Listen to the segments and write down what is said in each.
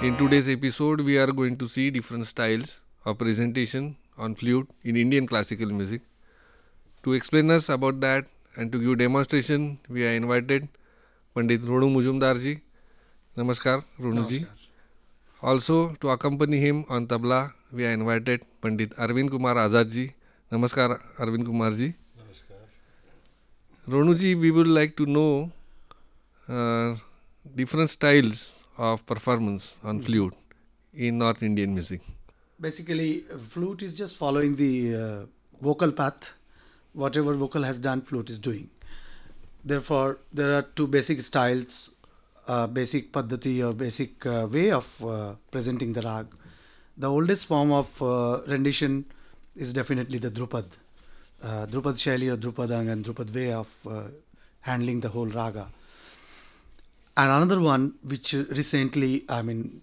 In today's episode, we are going to see different styles of presentation on flute in Indian classical music. To explain us about that and to give demonstration, we are invited Pandit Ronu Mujumdarji. Namaskar, Ronuji. Also, to accompany him on tabla, we are invited Pandit Arvind Kumar Azadji. Namaskar, Arvind Kumarji. Ronuji, we would like to know different styles of performance on flute in North Indian music. Basically, flute is just following the vocal path. Whatever vocal has done, flute is doing. Therefore, there are two basic styles, basic paddhati or basic way of presenting the rag. The oldest form of rendition is definitely the Drupad. Drupad Shaili or Drupadang and Drupad way of handling the whole raga. And another one which recently,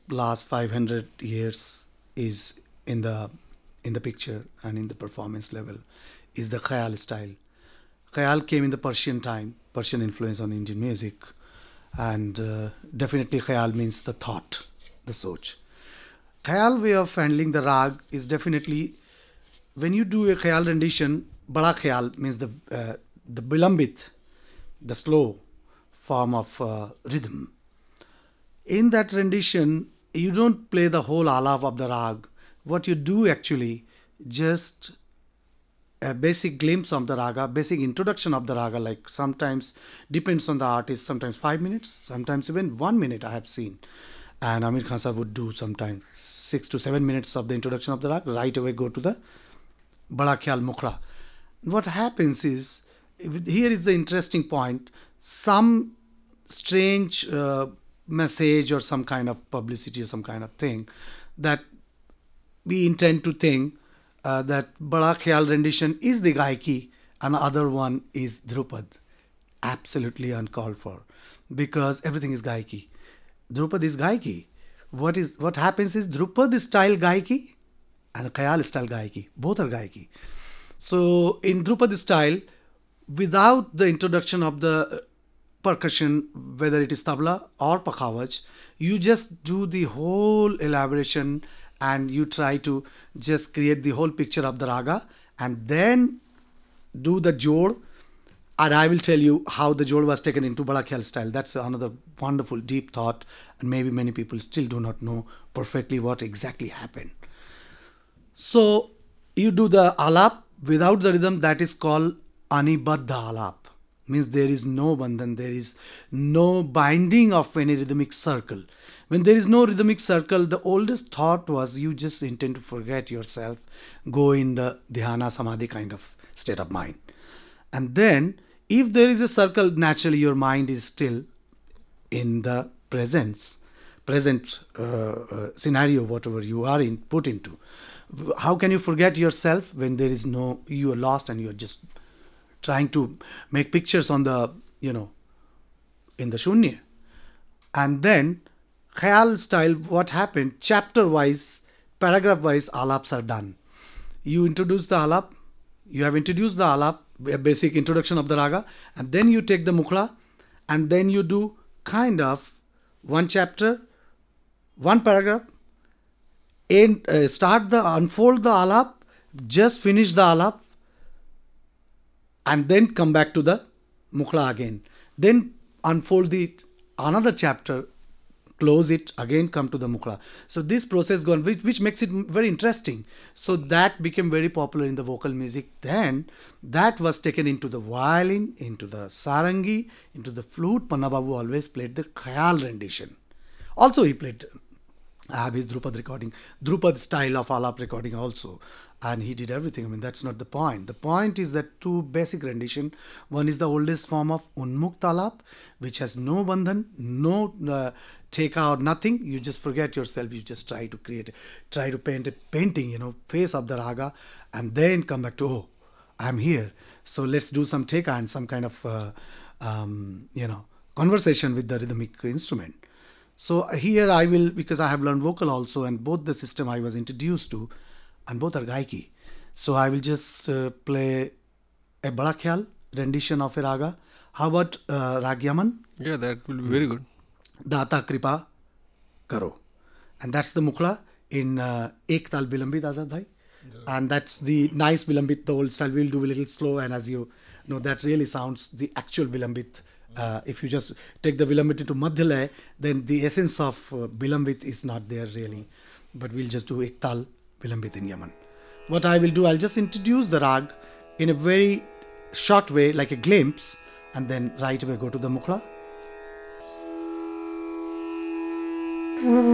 last 500 years is in the picture and in the performance level is the Khayal style. Khayal came in the Persian time, Persian influence on Indian music, and definitely Khayal means the thought, the soch. Khayal way of handling the rag is definitely, when you do a Khayal rendition, Bada Khayal means the bilambit, the slow form of rhythm. In that rendition, you don't play the whole alap of the rag. What you do actually, just a basic glimpse of the raga, basic introduction of the raga, like sometimes depends on the artist, sometimes 5 minutes, sometimes even 1 minute I have seen. And Amir Khan sir would do sometimes 6 to 7 minutes of the introduction of the raga, right away go to the Bada Khyal Mukhra. What happens is, here is the interesting point, some strange message or some kind of publicity or some kind of thing that we intend to think that Bada Khyal rendition is the Gaiki and other one is Drupad. Absolutely uncalled for, because everything is Gaiki. Drupad is Gaiki. What happens is Drupad style Gaiki and Khyal style Gaiki. Both are Gaiki. So in Drupad style, without the introduction of the percussion, whether it is tabla or pakhavaj, you just do the whole elaboration and you try to just create the whole picture of the raga and then do the jod. And I will tell you how the jod was taken into Bada Khyal style. That's another wonderful deep thought, and maybe many people still do not know perfectly what exactly happened. So you do the alap without the rhythm, that is called Anibaddha alap. Means there is no bandhan, there is no binding of any rhythmic circle. When there is no rhythmic circle, the oldest thought was you just intend to forget yourself, go in the dhyana samadhi kind of state of mind. And then if there is a circle, naturally your mind is still in the present scenario, whatever you are put into. How can you forget yourself when there is no, you are lost and you are just trying to make pictures on the, in the shunya. And then Khayal style, what happened, chapter wise, paragraph wise alaps are done. You introduce the alap, you have introduced the alap, a basic introduction of the raga, and then you take the mukhla and then you do kind of one chapter, one paragraph, and unfold the alap, just finish the alap, and then come back to the mukhla again. Then unfold another chapter, close it, again come to the mukhla. So this process gone, which makes it very interesting. So that became very popular in the vocal music. Then that was taken into the violin, into the sarangi, into the flute. Panna Babu always played the Khayal rendition. Also he played, I have his Drupad recording, Drupad style of alap recording also. And he did everything. That's not the point. The point is that two basic rendition. One is the oldest form of Unmukt alap, which has no bandhan, no take out, nothing. You just forget yourself. You just try to paint a painting, face of the raga, and then come back to, oh, I'm here. So let's do some teka and some kind of, conversation with the rhythmic instrument. So here I will, because I have learned vocal also, and both the system I was introduced to, and both are Gaiki. So I will just play a Bada Khyal rendition of a raga. How about Rag Yaman? Yeah, that will be very good. Data Kripa Karo. And that's the mukla in Ek Tal Bilambit, Azad Bhai. And that's the nice Bilambit, the old style. We'll do a little slow, and as you know, that really sounds the actual Bilambit. If you just take the Bilambit into Madhyalaya, then the essence of Bilambit is not there really. But we'll just do Ek Tal Bilambit in Yaman. What I will do, I'll just introduce the rag in a very short way, like a glimpse, and then right away go to the mukla. Thank you.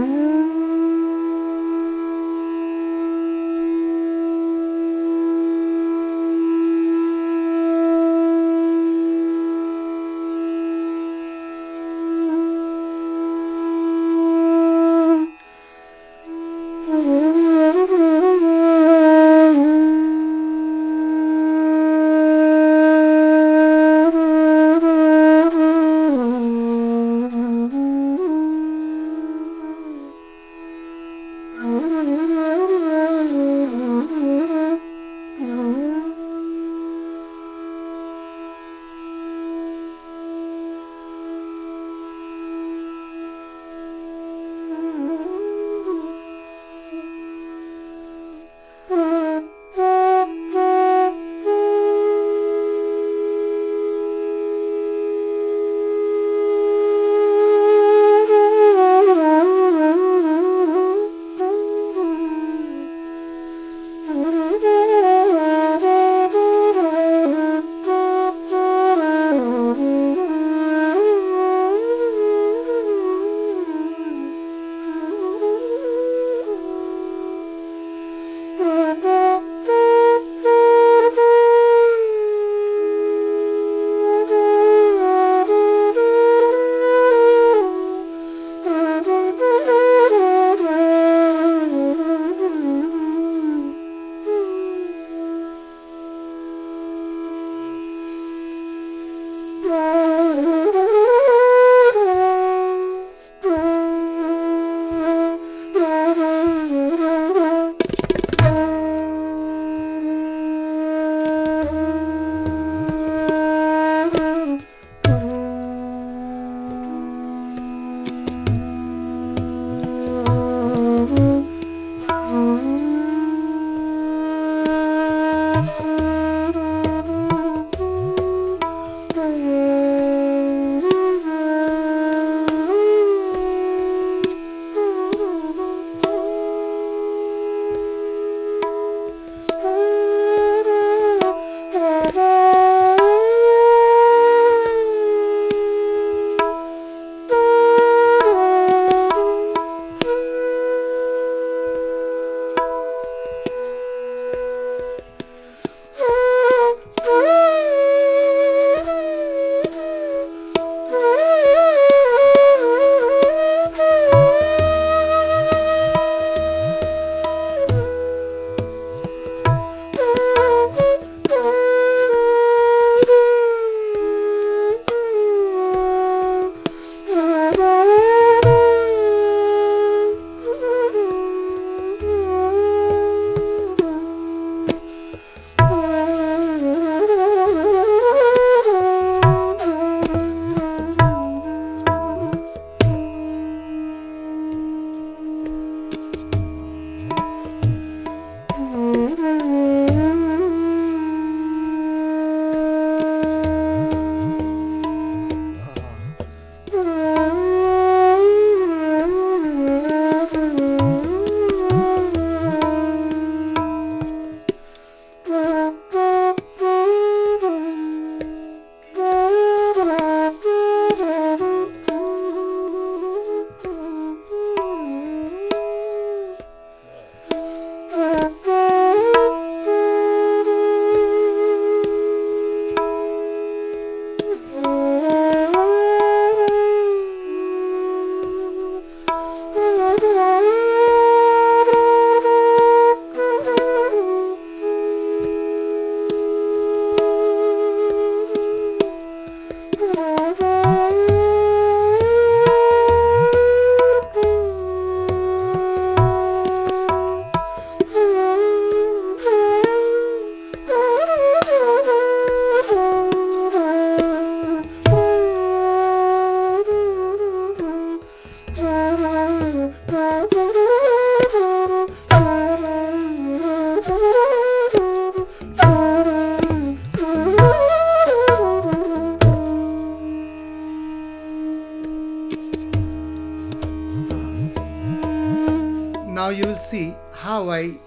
Now you will see how I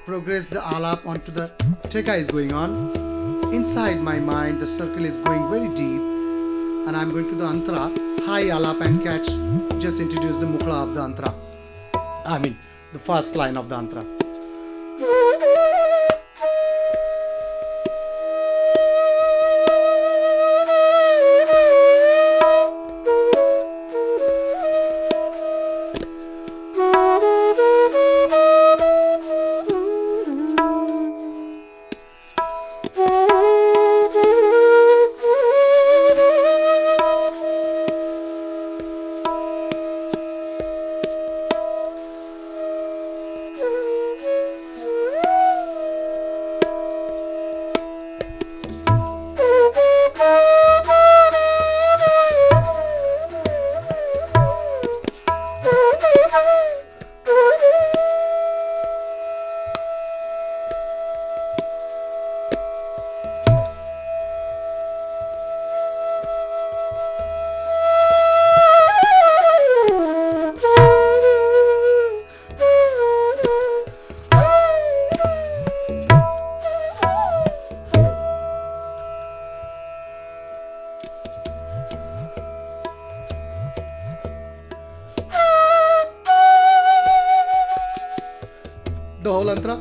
progress the alap onto the teka is going on. Inside my mind, the circle is going very deep, and I'm going to the antara, high alap and catch, just introduce the mukla of the antara. I mean, the first line of the antara. The whole antara.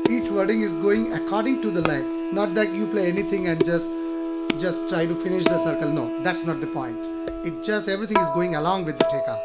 Each wording is going according to the line. Not that you play anything and just try to finish the circle. No, that's not the point. It just everything is going along with the teka.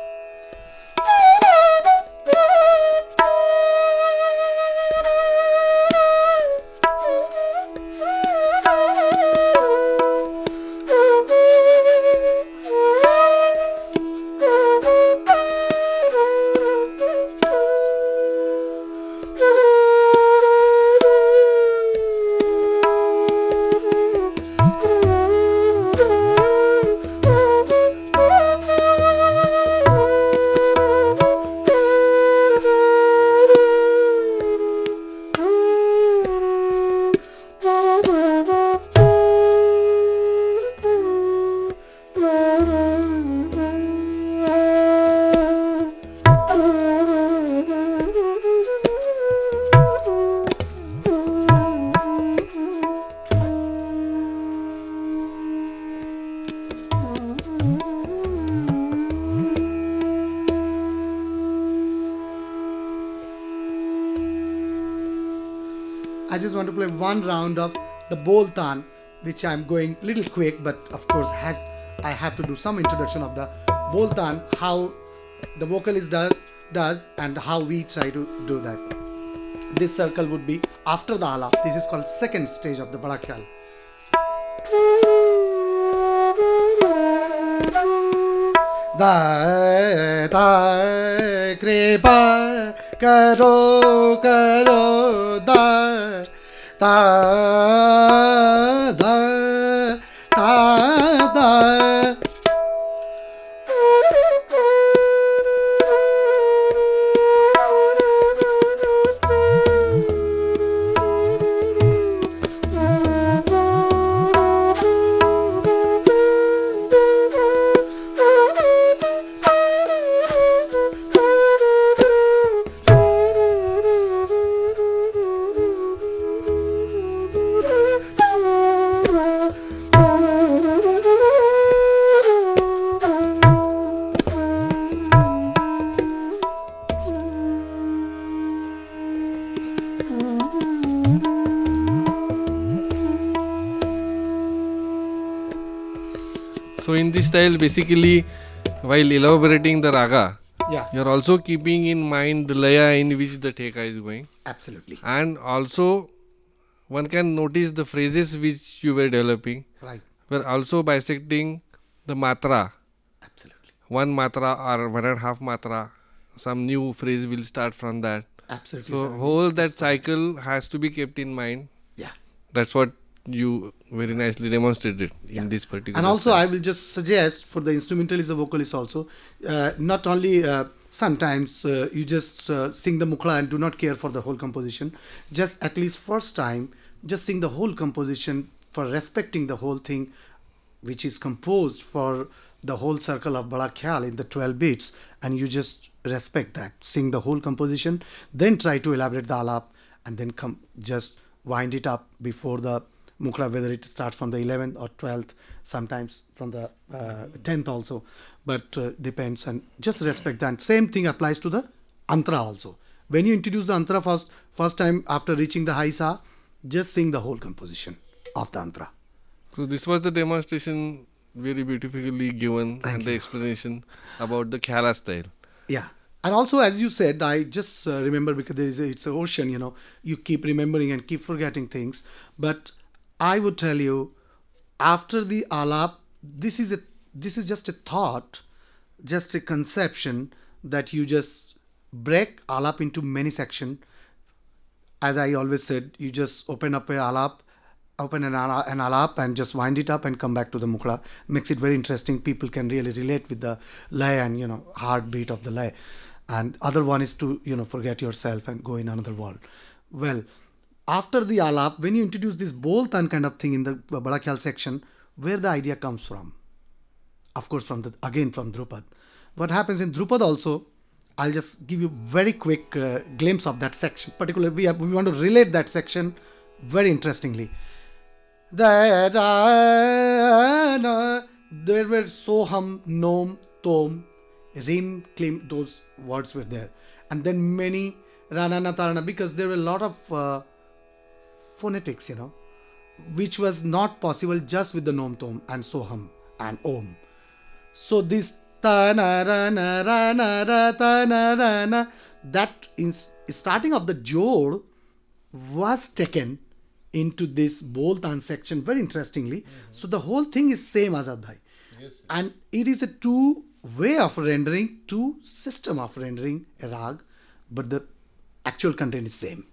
I just want to play one round of the boltan, which I'm going little quick, but of course I have to do some introduction of the boltan, how the vocalist does and how we try to do that. This circle would be after the alap. This is called second stage of the Bada Khyal. Da da kripa karo karo da da da da da. So in this style, basically, while elaborating the raga, Yeah, you are also keeping in mind the laya in which the teka is going, absolutely. and also one can notice the phrases which you were developing Right, were also bisecting the matra, absolutely. one matra or 1.5 matra. Some new phrase will start from that. Absolutely. So sir. whole that That's the- cycle has to be kept in mind. Yeah. That's what you very nicely demonstrated Yeah. in this particular. And also, style. I will just suggest for the instrumentalist or vocalist also, not only sometimes you just sing the mukla and do not care for the whole composition. Just at least first time, just sing the whole composition for respecting the whole thing, which is composed for the whole circle of Bada Khyal in the 12 beats, and you just respect that, sing the whole composition, then try to elaborate the alap, and then come just wind it up before the mukra, whether it starts from the 11th or 12th, sometimes from the 10th also, but depends, and just respect that. Same thing applies to the antra also. When you introduce the antra first time after reaching the high sa, just sing the whole composition of the antra. So this was the demonstration, very beautifully given. Thank and you. the explanation about the Khyala style. Yeah. And also, as you said, I just remember, because it's an ocean, you know, you keep remembering and keep forgetting things. But I would tell you, after the alap, this is just a thought, just a conception, that you just break alap into many sections. As I always said, you just open an alap and just wind it up and come back to the mukla. Makes it very interesting. People can really relate with the lay and, you know, heartbeat of the lay. And other one is to, you know, forget yourself and go in another world. Well, after the alap, when you introduce this boltan kind of thing in the Bada Khyal section, where the idea comes from? Of course, from Drupad. What happens in Drupad also, I'll just give you very quick glimpse of that section. Particularly, we want to relate that section very interestingly. There were soham, nom, tom, rim, klim, those words were there. And then many ranana, tarana, because there were a lot of phonetics, you know, which was not possible just with the nom, tom and soham and om. So this ta-na, ra-na, ra-na, ra, ta-na, ra-na, that is starting of the jod was taken into this boltan section very interestingly. So the whole thing is same, Azad Bhai. Yes. And it is a two way of rendering, two system of rendering a rag, but the actual content is same.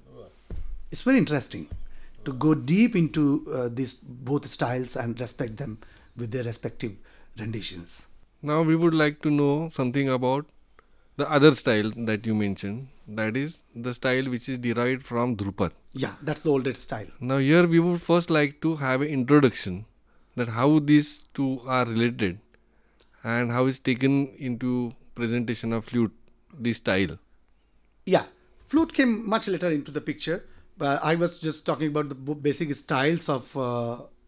It's very interesting to go deep into these both styles and respect them with their respective renditions. Now we would like to know something about the other style that you mentioned. That is the style which is derived from Drupad. Yeah, that's the oldest style. Now here we would first like to have an introduction that how these two are related and how is taken into presentation of flute, this style. Yeah, flute came much later into the picture. But I was just talking about the basic styles of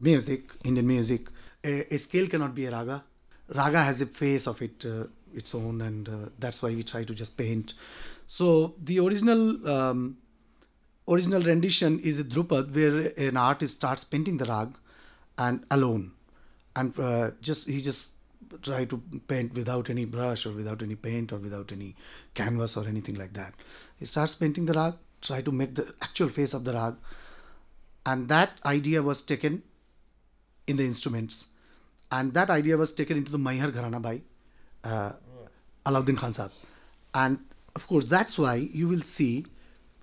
music, Indian music. A scale cannot be a raga. Raga has a face of its own, and that's why we try to just paint. So the original rendition is a Drupad, where an artist starts painting the rag and alone, and he just try to paint without any brush or without any paint or without any canvas or anything like that. He starts painting the rag, try to make the actual face of the rag, and that idea was taken in the instruments, and that idea was taken into the Maihar Gharana by Alauddin Khan Sahab. And of course, that's why you will see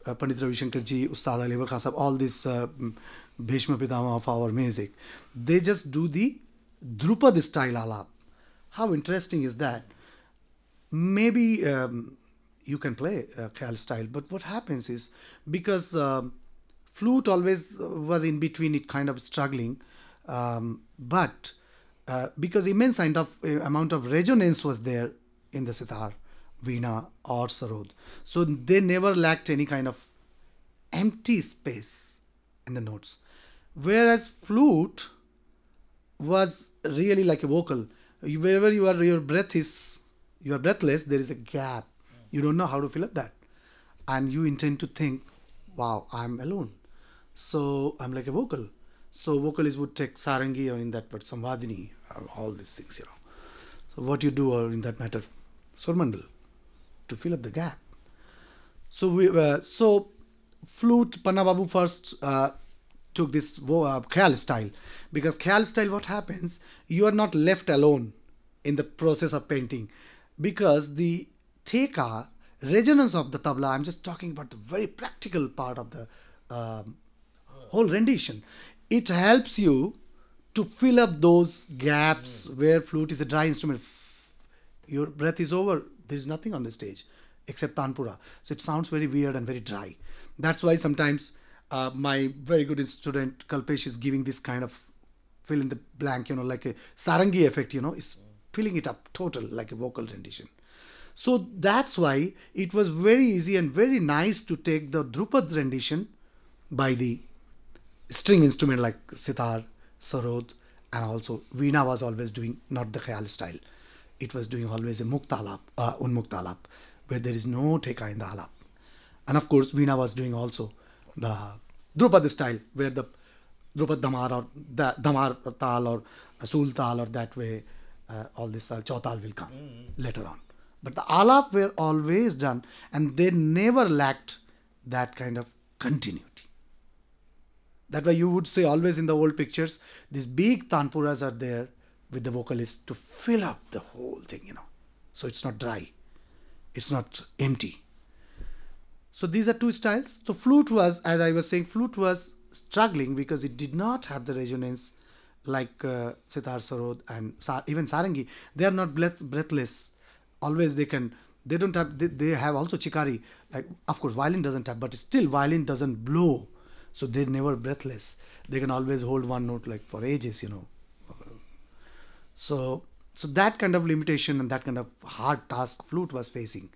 Pandit Ravi Shankar ji, Ustad Ali Akbar Khan Sahab, all this Bhishma Pitama of our music, they just do the Drupad style alap. How interesting is that? Maybe you can play Khyal style, but what happens is, because flute always was in between, it kind of struggling, but because immense amount of resonance was there in the sitar, veena or sarod, so they never lacked any kind of empty space in the notes, whereas flute was really like a vocal. Wherever you are, you are breathless, there is a gap. You don't know how to fill up that, and you intend to think, wow, I'm alone, so I'm like a vocal. So vocalists would take sarangi, or in that part samvadini, all these things, you know. So what you do, or in that matter surmandal, to fill up the gap. So flute, Panna Babu first took this Khyal style, because Khyal style, what happens, you are not left alone in the process of painting, because the teka, resonance of the tabla, I'm just talking about the very practical part of the whole rendition. It helps you to fill up those gaps where flute is a dry instrument. Your breath is over, there is nothing on the stage except tanpura, so it sounds very weird and very dry. That's why sometimes My very good student Kalpesh is giving this kind of fill in the blank, like a sarangi effect, is filling it up total like a vocal rendition. So that's why it was very easy and very nice to take the Drupad rendition by the string instrument like sitar, sarod, and also Veena was always doing not the khayal style. It was doing always a mukta alap, unmukta alap, where there is no teka in the alap. And of course, Veena was doing also the Drupad style, where the Drupad Damar or the Damar Tal or Sul Tal or that way, all this Chautal will come later on. But the alap were always done and they never lacked that kind of continuity. That's why you would say always in the old pictures, these big tanpuras are there with the vocalist to fill up the whole thing, So it's not dry. It's not empty. So these are two styles. So flute was, as I was saying, flute was struggling because it did not have the resonance like sitar, sarod and even sarangi. They are not breathless. Always they don't have, they have also chikari. Like, of course, violin doesn't have, but still violin doesn't blow. So they're never breathless. They can always hold one note like for ages, So that kind of limitation and that kind of hard task flute was facing.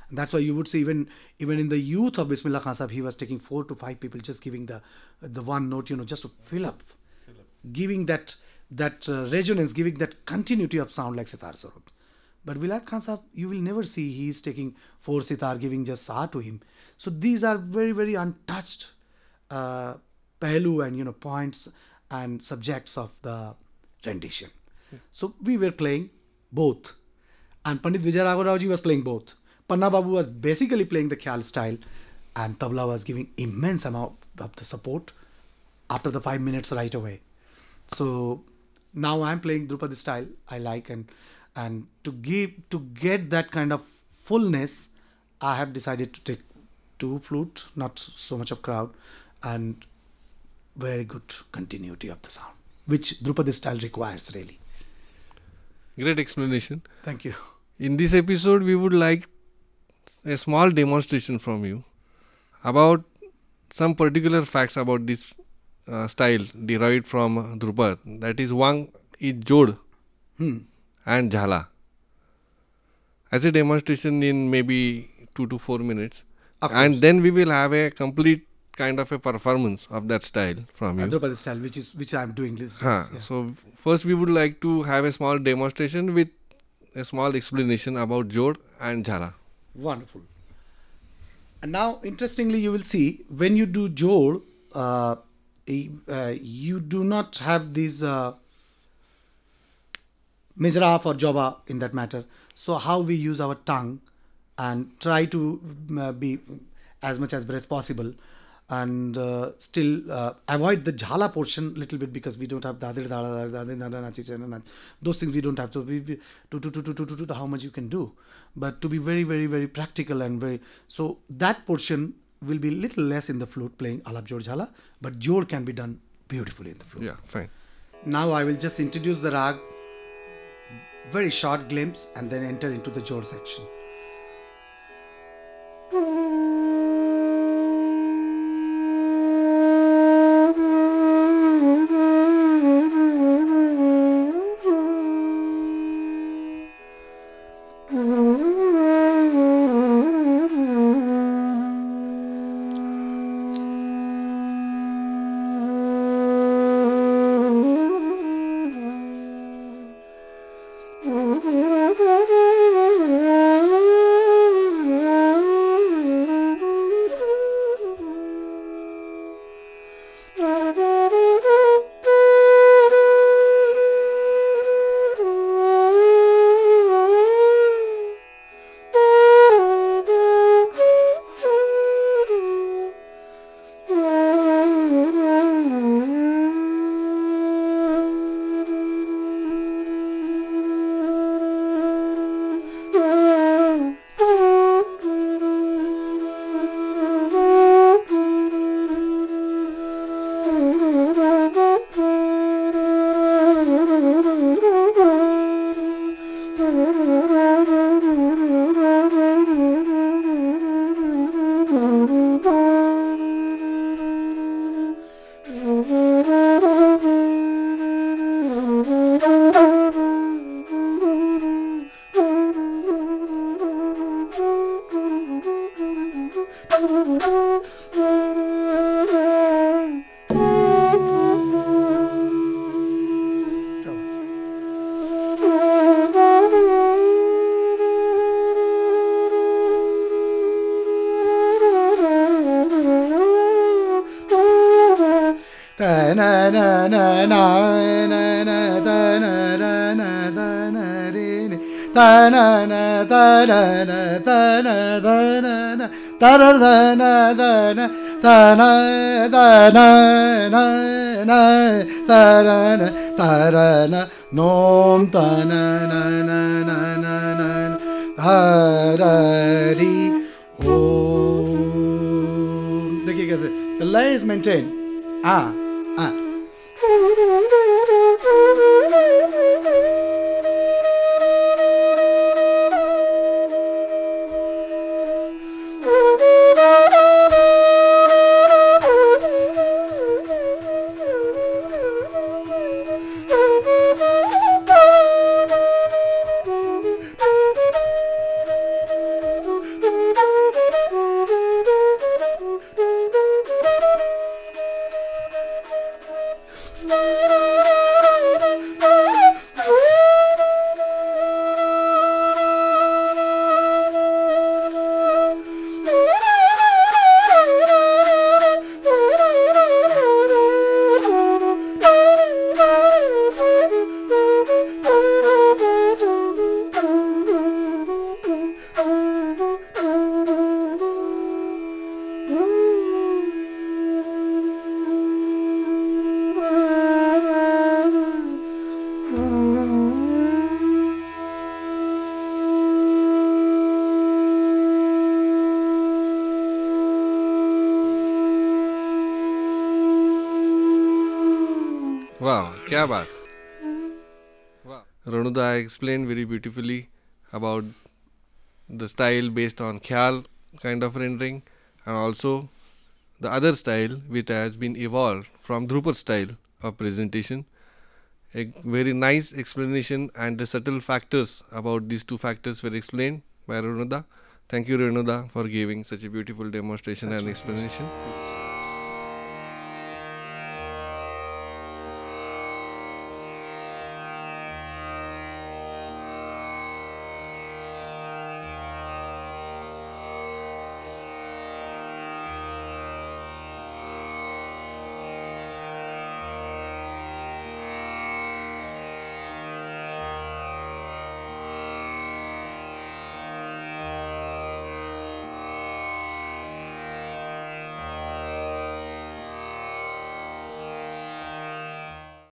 And that's why you would see even in the youth of Bismillah Khan Sahib, he was taking 4 to 5 people just giving the one note, just to fill up. Giving that resonance, giving that continuity of sound like sitar sarod. But Vilayat Khan Sahib, you will never see he is taking 4 sitar, giving just sa to him. So these are very, very untouched pehlu and points and subjects of the rendition. So we were playing both. And Pandit Vijay Raghav Rao ji was playing both. Panna Babu was basically playing the Khyal style and tabla was giving immense amount of the support after the 5 minutes right away. So now I'm playing Drupad style I like, and to get that kind of fullness, I have decided to take 2 flute, not so much of crowd, and very good continuity of the sound, which Drupad style requires really. Great explanation. Thank you. In this episode, we would like a small demonstration from you about some particular facts about this style derived from Drupad. That is, one is Jod and Jhala. As a demonstration in maybe 2 to 4 minutes. And then we will have a complete kind of a performance of that style from you. Drupad style, which I am doing this days. Yeah. So first we would like to have a small demonstration with a small explanation about Jod and Jhala. Wonderful. And now, interestingly, you will see when you do Jod, you do not have these Mizraf or Joba in that matter. So how we use our tongue and try to be as much as breath possible, and still avoid the Jhala portion little bit, because we don't have those things we don't have. So we how much you can do, but to be very, very, very practical and so that portion will be little less in the flute playing Alap Jod Jhala, but Jod can be done beautifully in the flute. Yeah, fine. Now I will just introduce the rag, very short glimpse, and then enter into the Jod section. na na na na na na da na ra na da na re ne da na na da na na da na da na na da ra da na da na da na da na na na da ra na da ra na nom da na na na na na na da ra ri om. देखिए कैसे the lay is maintained. Ah. Wow, kya baat. Wow. Ranuda explained very beautifully about the style based on Khyal kind of rendering, and also the other style which has been evolved from Drupal style of presentation. A very nice explanation, and the subtle factors about these two factors were explained by Ranuda. Thank you, Ranuda, for giving such a beautiful demonstration and explanation.